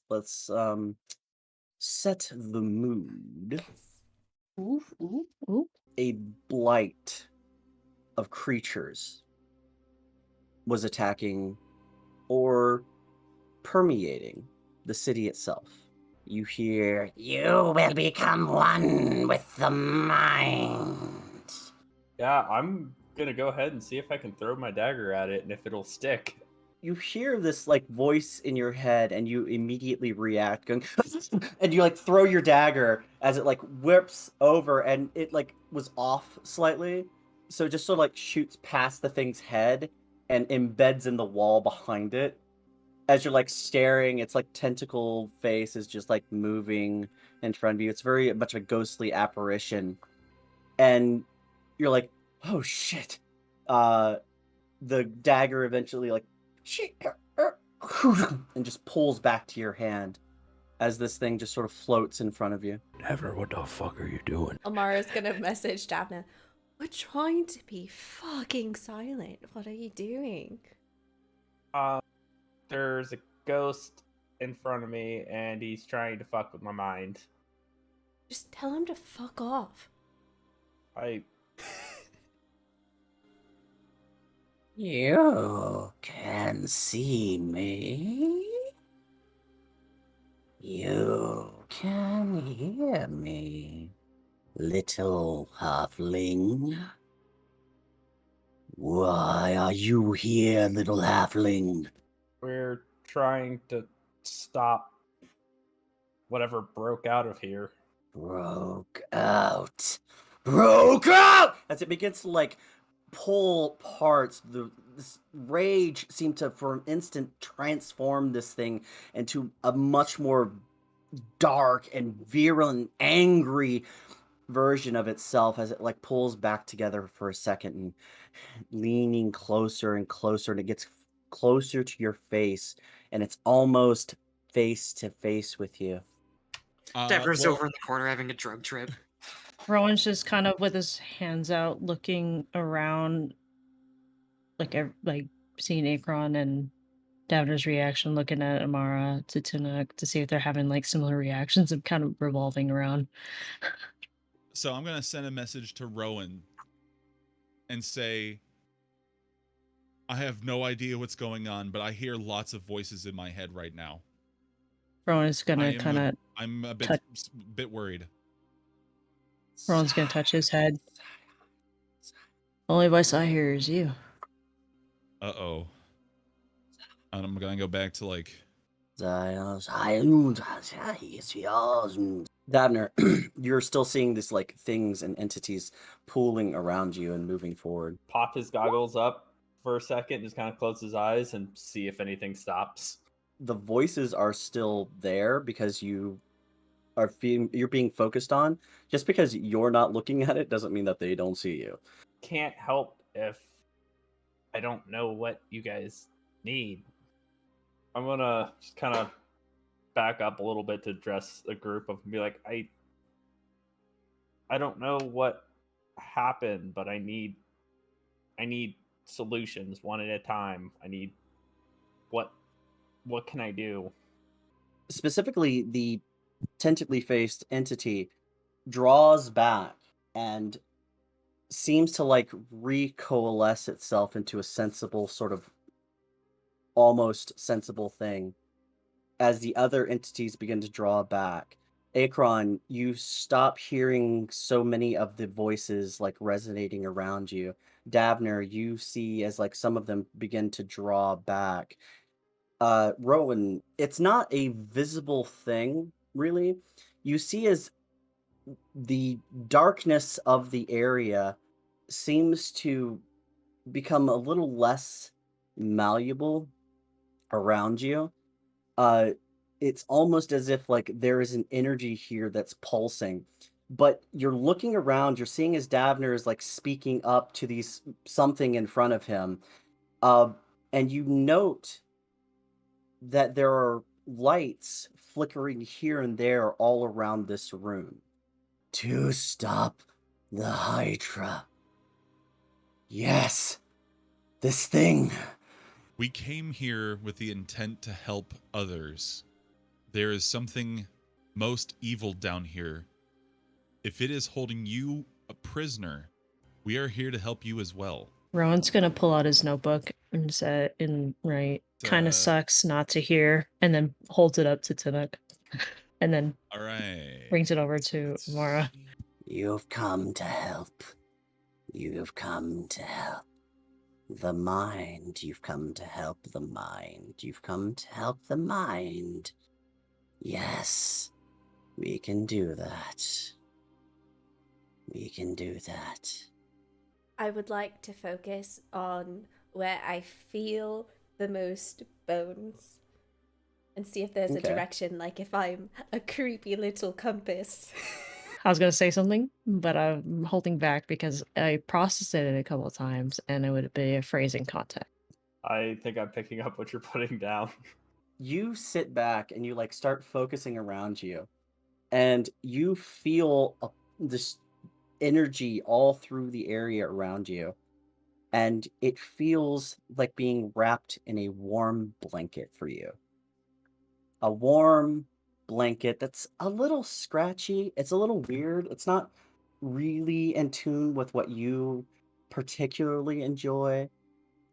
Let's set the mood. Yes. Ooh, ooh, ooh. A blight of creatures was attacking or permeating the city itself. You hear, "You will become one with the mind." Yeah, I'm gonna go ahead and see if I can throw my dagger at it and if it'll stick. You hear this voice in your head and you immediately react going and you throw your dagger as it whips over and it was off slightly, so it just sort of shoots past the thing's head and embeds in the wall behind it. As you're staring, its tentacle face is just moving in front of you. It's very much a ghostly apparition, and you're like, "Oh shit!" Uh, the dagger eventually and just pulls back to your hand as this thing just sort of floats in front of you. Never, what the fuck are you doing? Amara's gonna message Daphne. We're trying to be fucking silent. What are you doing? Uh, there's a ghost in front of me and he's trying to fuck with my mind. Just tell him to fuck off. I You can see me. You can hear me, little halfling. Why are you here, little halfling? we're trying to stop whatever broke out of here. Broke out. Broke out! As it begins to pull parts, this rage seemed to for an instant transform this thing into a much more dark and virulent, angry version of itself as it pulls back together for a second and leaning closer and closer, and it gets closer to your face, and it's almost face to face with you. Deborah's Well, over in the corner having a drug trip. Rowan's just kind of with his hands out, looking around, like seeing Akron and Davner's reaction, looking at Amara to Tuna to see if they're having similar reactions and kind of revolving around. so I'm gonna send a message to Rowan and say, I have no idea what's going on, but I hear lots of voices in my head right now. Rowan is gonna kind of I'm a touch- bit worried. Rowan's gonna touch his head. Only voice I hear is you. Uh-oh. And I'm gonna go back to Davner, you're still seeing these things and entities pooling around you and moving forward. Pop his goggles up for a second, just kind of close his eyes and see if anything stops. The voices are still there because you're being focused on. Just because you're not looking at it doesn't mean that they don't see you. Can't help if I don't know what you guys need. I'm gonna just kind of back up a little bit to address a group of and be like, I don't know what happened, but I need solutions one at a time. I need what can I do? Specifically, the tentacly faced entity draws back and seems to recoalesce itself into a sensible sort of almost sensible thing as the other entities begin to draw back. Akron, you stop hearing so many of the voices resonating around you. Davner, you see as some of them begin to draw back. Rowan, it's not a visible thing, really. You see as the darkness of the area seems to become a little less malleable around you. It's almost as if there is an energy here that's pulsing. But you're looking around, you're seeing as Davner is speaking up to these something in front of him. And you note that there are lights flickering here and there all around this room. To stop the Hydra. Yes, this thing We came here with the intent to help others. There is something most evil down here. If it is holding you a prisoner, we are here to help you as well. Rowan's gonna pull out his notebook and say, "In right, kind Uh, of sucks not to hear," and then holds it up to Tinuk, and then All right. brings it over to Amara. You've come to help. You've come to help the mind. You've come to help the mind. You've come to help the mind. Yes, we can do that. We can do that. I would like to focus on where I feel the most bones and see if there's a Okay. direction, like if I'm a creepy little compass. I was gonna say something, but I'm holding back because I processed it a couple of times, and it would be a phrasing context. I think I'm picking up what you're putting down. You sit back and you like start focusing around you, and you feel this energy all through the area around you, and it feels like being wrapped in a warm blanket for you. A warm blanket that's a little scratchy. It's a little weird. It's not really in tune with what you particularly enjoy.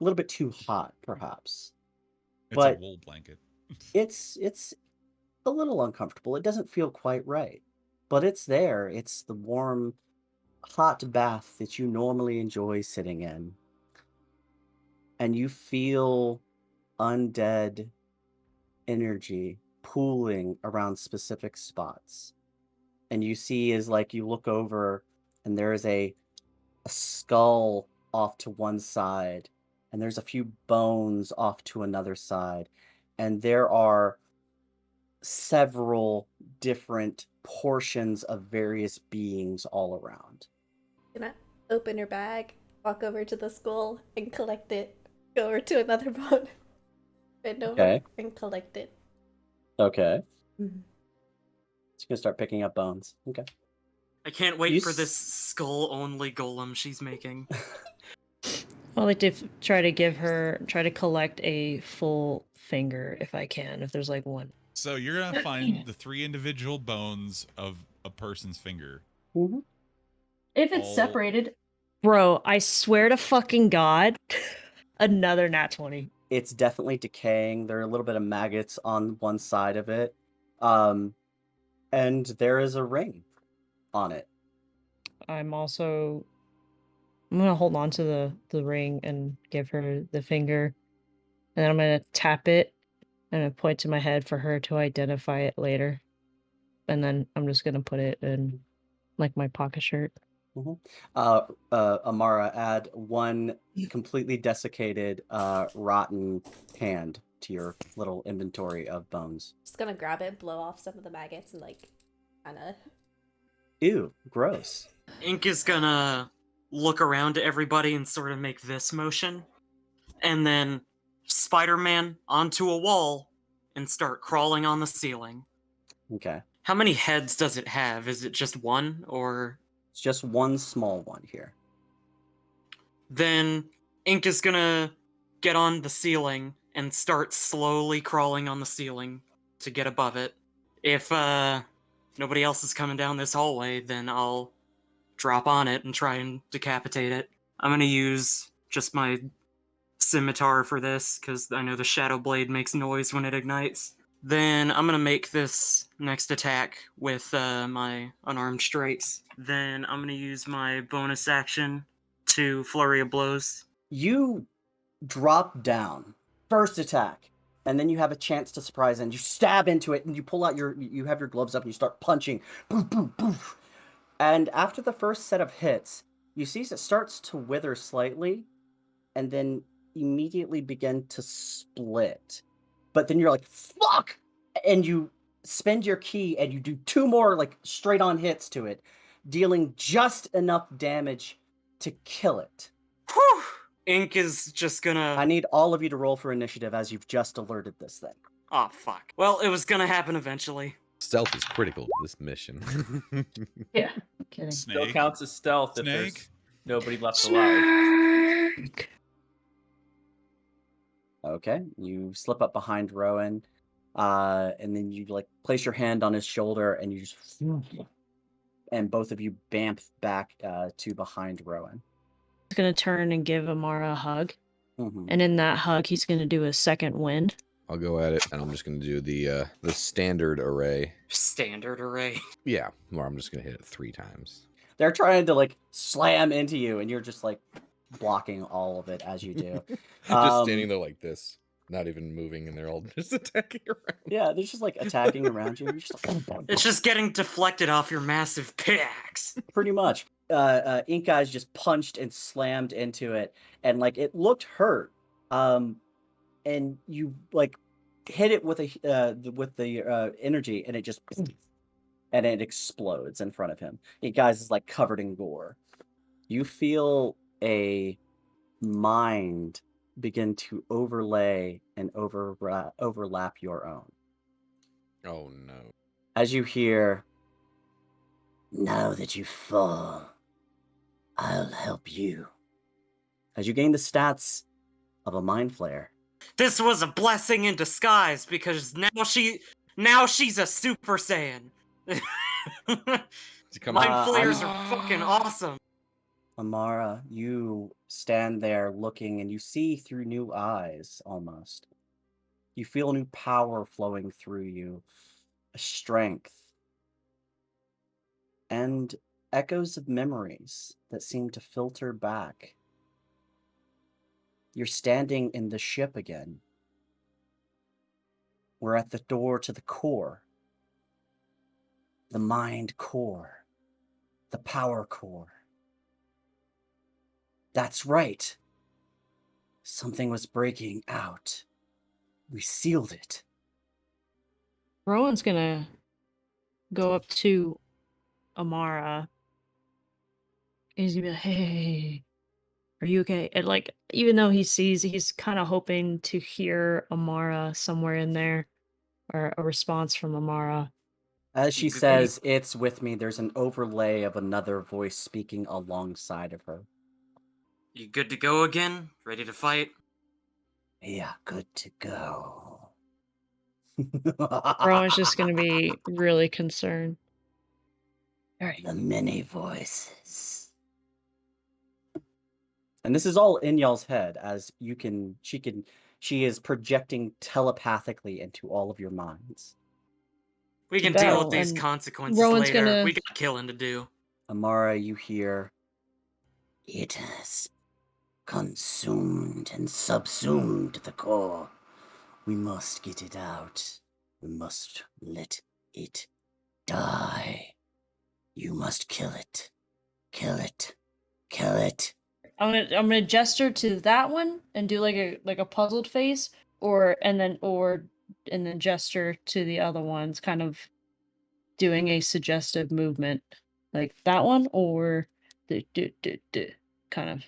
A little bit too hot, perhaps. It's But a wool blanket. it's a little uncomfortable. It doesn't feel quite right. But it's there. It's the warm, hot bath that you normally enjoy sitting in. And you feel undead energy pooling around specific spots. And you see as like you look over and there is a skull off to one side, and there's a few bones off to another side, and there are several different portions of various beings all around. Gonna open her bag, walk over to the skull and collect it. Go over to another bone, bend over Okay. and collect it. Okay. Mhm. She's gonna start picking up bones. Okay. I can't wait You for s- this skull-only golem she's making. I like to try to collect a full finger if I can, if there's like one. So you're gonna find the 3 individual bones of a person's finger. Mhm. If it's separated. Bro, I swear to fucking God, another nat 20. It's definitely decaying. There are a little bit of maggots on one side of it. And there is a ring on it. I'm gonna hold on to the ring and give her the finger, and then I'm gonna tap it and I point to my head for her to identify it later. And then I'm just gonna put it in like my pocket shirt. Amara, add one completely desiccated, rotten hand to your little inventory of bones. Just gonna grab it, blow off some of the maggots, and like, kinda. Ew, gross. Ink is gonna look around to everybody and sort of make this motion, and then Spider-Man onto a wall and start crawling on the ceiling. Okay. How many heads does it have? Is it just one, or It's just one small one here. then Ink is gonna get on the ceiling and start slowly crawling on the ceiling to get above it. If nobody else is coming down this hallway, then I'll drop on it and try and decapitate it. I'm gonna use just my scimitar for this, because I know the Shadow Blade makes noise when it ignites. Then I'm gonna make this next attack with my unarmed strikes. Then I'm gonna use my bonus action to Flurry of Blows. You drop down, first attack, and then you have a chance to surprise and you stab into it and you pull out you have your gloves up and you start punching. Boof, boof, boof. And after the first set of hits, you see it starts to wither slightly and then immediately begin to split. But then you're like, fuck! And you spend your key and you do 2 more like straight on hits to it, dealing just enough damage to kill it. Whew! Ink is just gonna. I need all of you to roll for initiative as you've just alerted this thing. Oh, fuck. Well, it was gonna happen eventually. Stealth is critical to this mission. Yeah, kidding. Still Snake. counts as stealth if Snake. there's nobody left alive. Okay, you slip up behind Rowan, and then you like place your hand on his shoulder, and you just, and both of you bamf back to behind Rowan. He's gonna turn and give Amara a hug, Mhm. and in that hug, he's gonna do a second wind. I'll go at it, and I'm just gonna do the standard array. Standard array. Yeah, where I'm just gonna hit it 3 times. They're trying to like slam into you, and you're just like blocking all of it as you do. Just standing there like this, not even moving, and they're all just attacking around. Yeah, they're just like attacking around you. You're just like, It's just getting deflected off your massive pickaxe. pretty much. Ink Eyes just punched and slammed into it, and like it looked hurt. And you like hit it with the energy, and it just and it explodes in front of him. Ink Eyes is like covered in gore. You feel a mind begin to overlay and overlap your own. Oh no. As you hear, now that you fall, I'll help you. As you gain the stats of a Mind Flayer. This was a blessing in disguise because now she's a Super Saiyan. Mind flayers are fucking awesome. Amara, you stand there looking, and you see through new eyes almost. You feel new power flowing through you, a strength, and echoes of memories that seem to filter back. You're standing in the ship again. We're at the door to the core, the mind core, the power core. That's right. Something was breaking out. We sealed it. Rowan's gonna go up to Amara. He's gonna be like, hey, are you okay? And like, even though he's kind of hoping to hear Amara somewhere in there, or a response from Amara. As she You good, says, it's with me, there's an overlay of another voice speaking alongside of her. You good to go again? Ready to fight? Yeah, good to go. Rowan's just gonna be really concerned. All right. The many voices. And this is all in y'all's head, as she is projecting telepathically into all of your minds. We can Battle, deal with these and consequences Rowan's later. gonna- We got killing to do. Amara, you hear, it has consumed and subsumed the core. We must get it out. We must let it die. You must kill it. Kill it. Kill it. I'm gonna gesture to that one and do like a puzzled face, and then gesture to the other ones, kind of doing a suggestive movement, like that one, or kind of.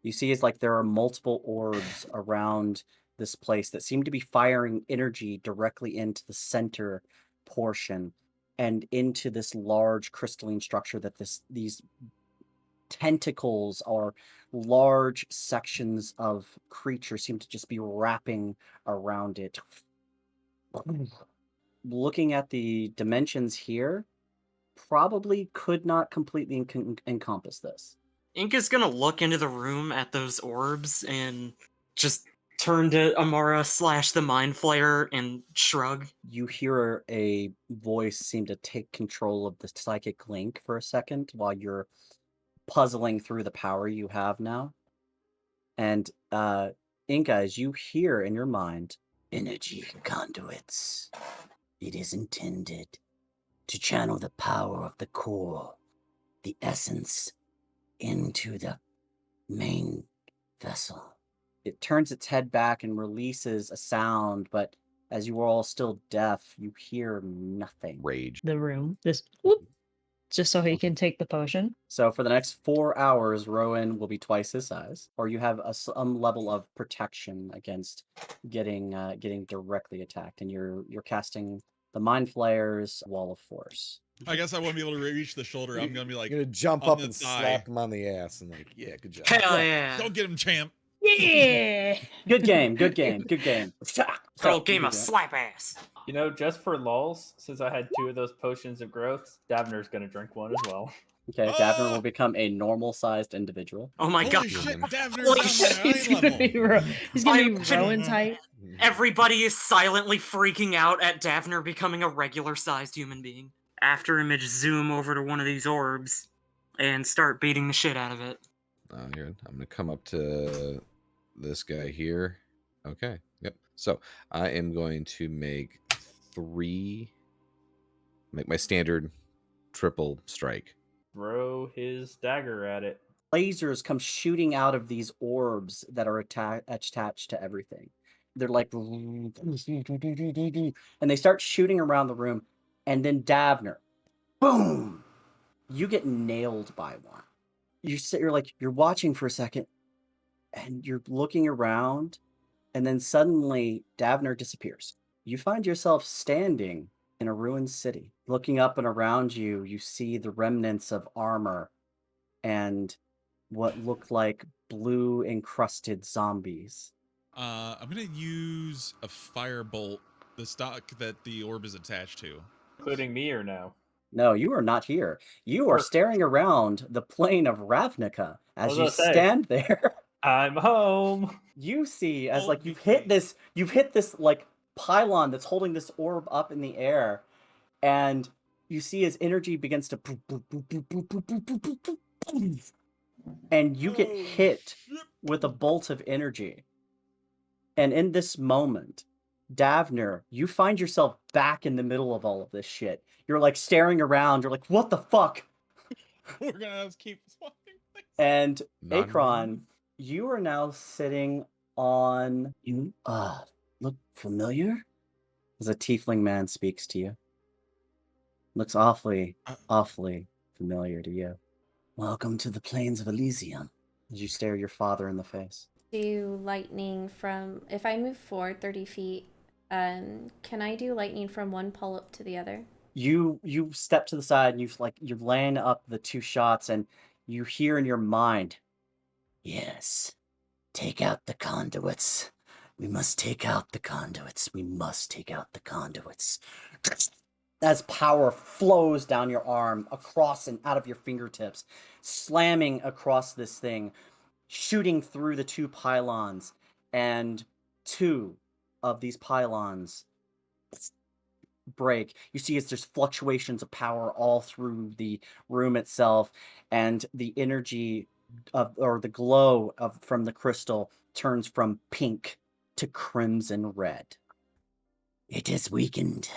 You see, it's like there are multiple orbs around this place that seem to be firing energy directly into the center portion and into this large crystalline structure that these tentacles or large sections of creature seem to just be wrapping around it. Looking at the dimensions here, probably could not completely encompass this. Ink is gonna look into the room at those orbs and just turn to Amara / the Mind Flayer and shrug. You hear a voice seem to take control of the psychic link for a second while you're puzzling through the power you have now. And Ink Eyes, you hear in your mind, energy conduits. It is intended to channel the power of the core, the essence, into the main vessel. It turns its head back and releases a sound, but as you are all still deaf, you hear nothing. Rage. The room, this whoop, just so he can take the potion. So for the next 4 hours, Rowan will be twice his size, or you have some level of protection against getting directly attacked, and you're casting the Mind Flayer's Wall of Force. I guess I won't be able to reach the shoulder. I'm gonna be like, You're gonna jump on up the and thigh. slap him on the ass and like, yeah, good job. Hell yeah! Don't get him, champ. Yeah. Good game. Good game. Good game. Whole game of slap ass. You know, just for lulz, since I had 2 of those potions of growth, Davner's gonna drink one as well. Okay, Davner will become a normal-sized individual. Oh my Holy god. shit, Davner's Holy on shit, my He's eye gonna level. be he's gonna be I'm- Rowan's height. Everybody is silently freaking out at Davner becoming a regular-sized human being. After Image zoom over to one of these orbs and start beating the shit out of it. Here, I'm gonna come up to this guy here. Okay. Yep. So I am going to make my standard triple strike. Throw his dagger at it. Lasers come shooting out of these orbs that are attached to everything. They're like, and they start shooting around the room. And then Davner, boom, you get nailed by one. You're watching for a second, and you're looking around, and then suddenly Davner disappears. You find yourself standing in a ruined city. Looking up and around you, you see the remnants of armor and what look like blue encrusted zombies. I'm gonna use a firebolt, the stock that the orb is attached to. Including me or no? No, you are not here. You are Perfect. staring around the plain of Ravnica as was you gonna say. stand there. I'm home. You see as Oh, like you've hit this like pylon that's holding this orb up in the air, and you see as energy begins to boop, boop, boop, boop, boop, boop, boop, boop, boop, boop, boop, and you get hit with a bolt of energy. And in this moment, Davner, you find yourself back in the middle of all of this shit. You're like staring around. You're like, what the fuck? We're gonna have to keep swapping things. And Not Akron, you are now sitting on. You look familiar? As a tiefling man speaks to you. Looks awfully familiar to you. Welcome to the plains of Elysium. As you stare your father in the face. Do lightning from, if I move forward 30 feet, can I do lightning from one pull-up to the other? You step to the side and you're laying up the 2 shots, and you hear in your mind, yes, take out the conduits. We must take out the conduits. We must take out the conduits. As power flows down your arm, across and out of your fingertips, slamming across this thing, shooting through the 2 pylons, and 2 of these pylons break. You see as there's fluctuations of power all through the room itself, and the energy or the glow from the crystal turns from pink to crimson red. It is weakened.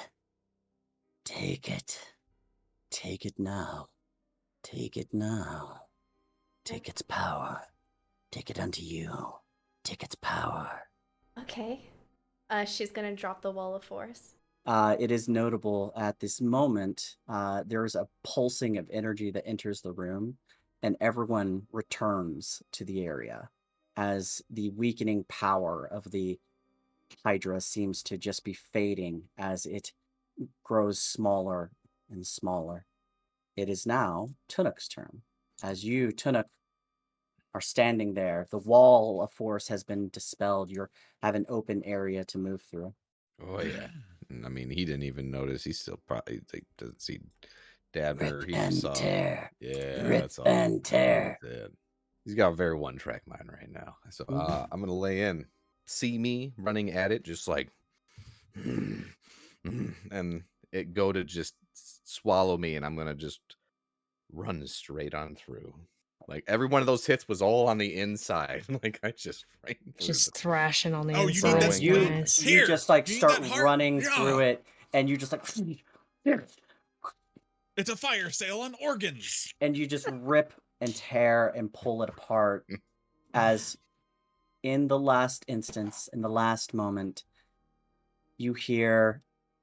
Take it. Take it now. Take it now. Take its power. Take it unto you. Take its power. Okay. She's gonna drop the wall of force. It is notable at this moment, there is a pulsing of energy that enters the room, and everyone returns to the area as the weakening power of the Hydra seems to just be fading as it grows smaller and smaller. It is now Tunuk's turn. As you, Tunuk, are standing there, the wall of force has been dispelled. You have an open area to move through. Oh yeah. I mean, he didn't even notice. He still probably doesn't see Dabner. Rip He and just saw. tear. Yeah, Rip that's all. and tear. That's it. He's got a very one-track mind right now. So I'm gonna lay in. See me running at it, just like, and it go to just swallow me, and I'm gonna just run straight on through. Like every one of those hits was all on the inside. Like I just ran through. Just thrashing on the Oh, you inside. need that Nice. spell? Nice. You Here, just like you need start that heart? running Yeah. through it, and you just like, It's a fire sale on organs. and you just rip and tear and pull it apart. As in the last instance, in the last moment, you hear